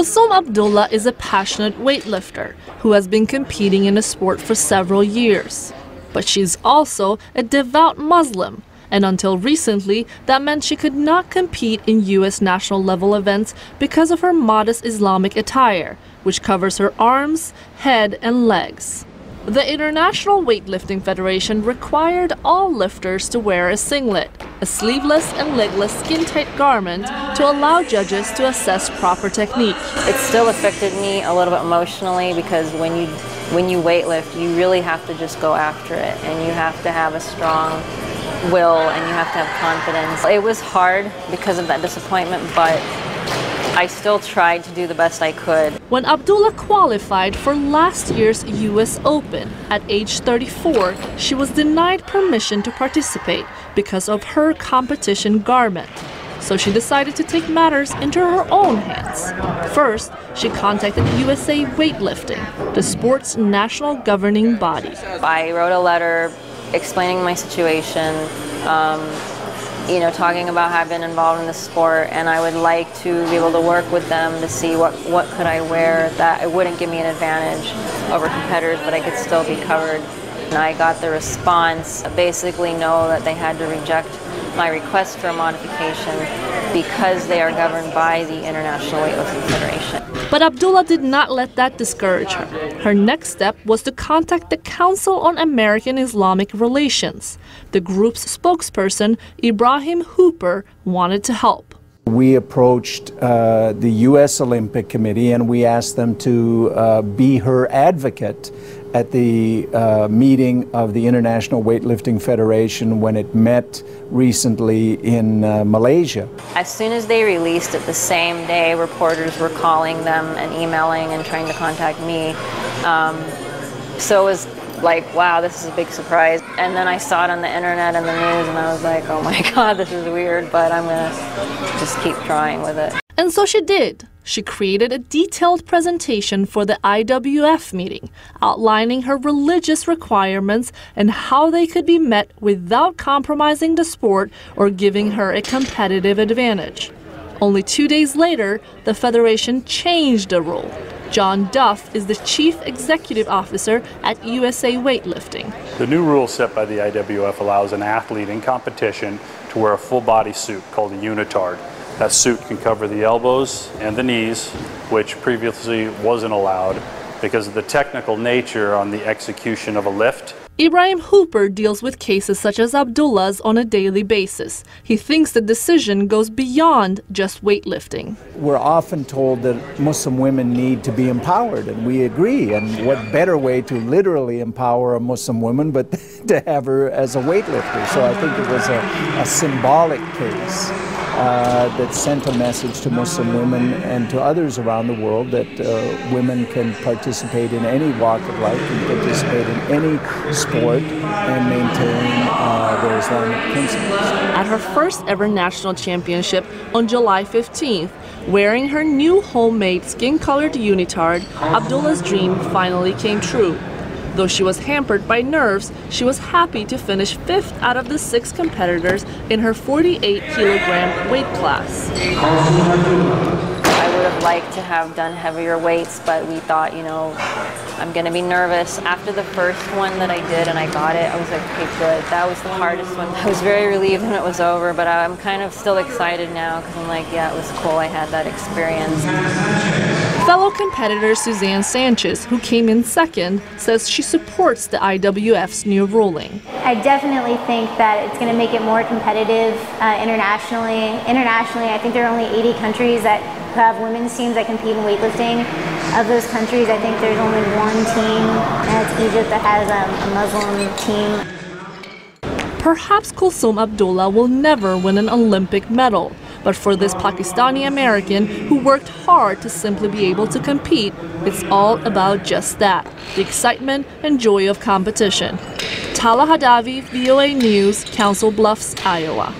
Kulsoom Abdullah is a passionate weightlifter who has been competing in the sport for several years. But she's also a devout Muslim, and until recently, that meant she could not compete in U.S. national level events because of her modest Islamic attire, which covers her arms, head, and legs. The International Weightlifting Federation required all lifters to wear a singlet, a sleeveless and legless skin-tight garment to allow judges to assess proper technique. It still affected me a little bit emotionally because when you weightlift, you really have to just go after it, and you have to have a strong will, and you have to have confidence. It was hard because of that disappointment, but I still tried to do the best I could. When Abdullah qualified for last year's U.S. Open at age 34, she was denied permission to participate because of her competition garment. So she decided to take matters into her own hands. First, she contacted USA Weightlifting, the sport's national governing body. I wrote a letter explaining my situation, talking about how I've been involved in the sport, and I would like to be able to work with them to see what could I wear that it wouldn't give me an advantage over competitors, but I could still be covered. And I got the response, basically no, that they had to reject my request for a modification because they are governed by the International Weightlifting Federation. But Abdullah did not let that discourage her. Her next step was to contact the Council on American-Islamic Relations. The group's spokesperson, Ibrahim, wanted to help. We approached the U.S. Olympic Committee and we asked them to be her advocate at the meeting of the International Weightlifting Federation when it met recently in Malaysia. As soon as they released it the same day, reporters were calling them and emailing and trying to contact me. So it was like, wow, this is a big surprise. And then I saw it on the internet and the news and I was like, oh my God, this is weird, but I'm gonna just keep trying with it. And so she did. She created a detailed presentation for the IWF meeting, outlining her religious requirements and how they could be met without compromising the sport or giving her a competitive advantage. Only 2 days later, the Federation changed the rule. John Duff is the Chief Executive Officer at USA Weightlifting. The new rule set by the IWF allows an athlete in competition to wear a full-body suit called a unitard. That suit can cover the elbows and the knees, which previously wasn't allowed because of the technical nature on the execution of a lift. Ibrahim deals with cases such as Abdullah's on a daily basis. He thinks the decision goes beyond just weightlifting. We're often told that Muslim women need to be empowered, and we agree. And what better way to literally empower a Muslim woman but to have her as a weightlifter? So I think it was a symbolic case that sent a message to Muslim women and to others around the world that women can participate in any walk of life, can participate in any sport and maintain their Islamic principles. At her first ever national championship on July 15th, wearing her new homemade skin-colored unitard, Abdullah's dream finally came true. Though she was hampered by nerves, she was happy to finish 5th out of the 6 competitors in her 48-kilogram weight class. I would have liked to have done heavier weights, but we thought, I'm going to be nervous. After the first one that I did and I got it, I was like, okay, good. That was the hardest one. I was very relieved when it was over, but I'm kind of still excited now because I'm like, yeah, it was cool. I had that experience. Fellow competitor Suzanne Sanchez, who came in second, says she supports the IWF's new ruling. I definitely think that it's going to make it more competitive internationally. Internationally, I think there are only 80 countries that have women's teams that compete in weightlifting. Of those countries, I think there's only one team, and it's Egypt, that has a Muslim team. Perhaps Kulsoom Abdullah will never win an Olympic medal. But for this Pakistani American who worked hard to simply be able to compete, it's all about just that, the excitement and joy of competition. Tala, Hadavi, VOA News, Council Bluffs, Iowa.